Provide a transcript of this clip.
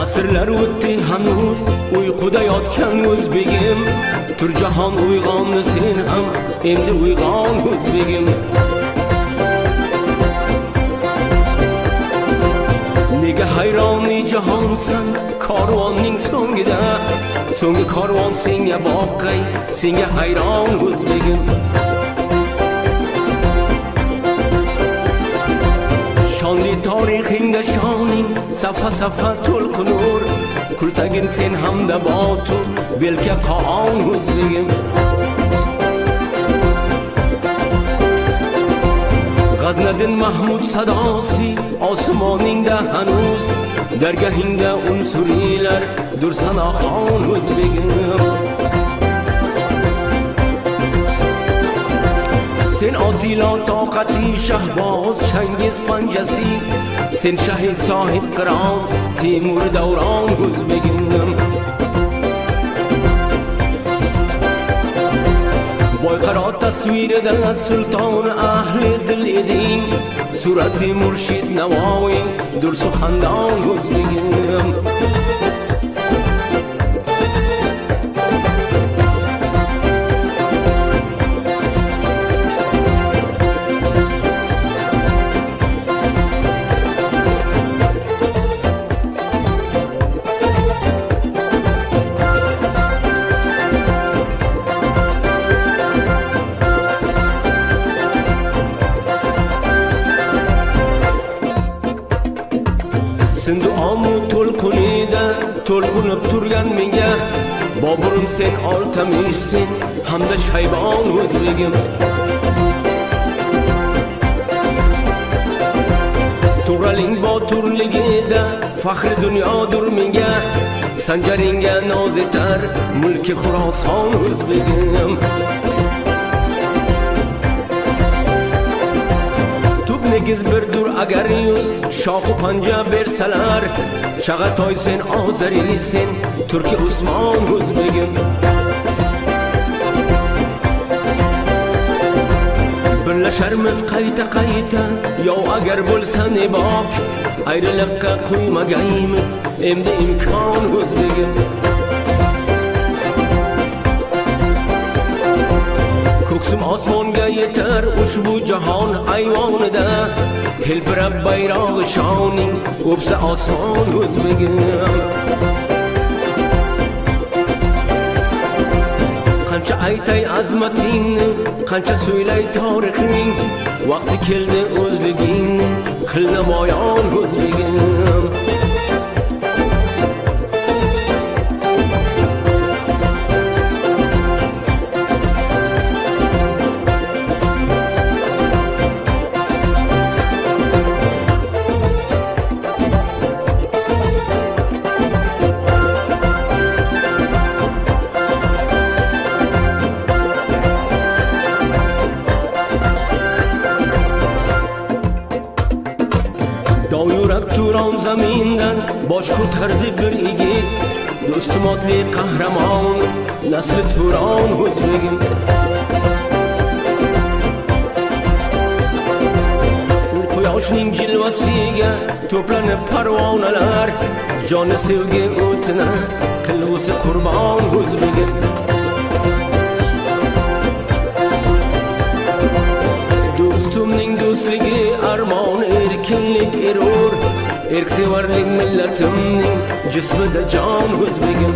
Asrlar o'tdi hanuz uyquda yotgan o'zbegim, Turjahon uyg'ondi sen ham endi uyg'on o'zbegim. Nega hayroni jahonsan karvonning so'ngida, so'nggi karvon senga boqay, senga hayron o'zbegim. Shonli tarixingda shoning safa to'lqinur, kultagin sen hamda botur belka qon o'zbegim. G'aznadin Mahmud sadosi osmoningda hanuz, dargahingda unsurilar Dursanaxon o'zbegim. Sen Odilo toqati Shahboz Changiz panjasi, sen Shahid sohib qiron Timur Davron o'zbegim. Boyqaro tasvirida sulton ahli dil eding, surati Murshid Navoiy Dursuxandon o'zbegim. Sindu amu to'lqinida to'lqinib turgan menga, Boburim sen oltamishsin hamda Shaybon o'zbegim. To'g'raling boturligida faxri dunyodir menga, Sanjaringga noz etar mulki Xuroson o'zbegim. Negiz birdur agar yuz shoxu panja bersalar, Chag'atoy sen Ozari sen Turki Usmon o'zbegim. Birlasharmiz qayta yov agar bo'lsa ne bok, ayriliqqa qo'ymagaymiz endi imkon o'zbegim. Ko'ksim osmonga yetar ushbu jahon ayvonida, hilpirab bayrog'i shoning o'psa osmon o'zbegim. Qancha aytay azmatingni, qancha so'ylay tarixing, vaqti keldi o'zligingni qil namoyon o'zbegim. Dovyurak Turon zamindan bosh ko'tardi bir yigit, do'stimotli qahramon nasli Turon o'zbegim. Quyoshning jilvasiga to'planib parvonalar, joni sevgi o'tina qilg'usi qurbon o'zbegim. Do'stumning do'stligi armon erkinlik erur, erksevarlik millatimning jismida jon o'zbegim.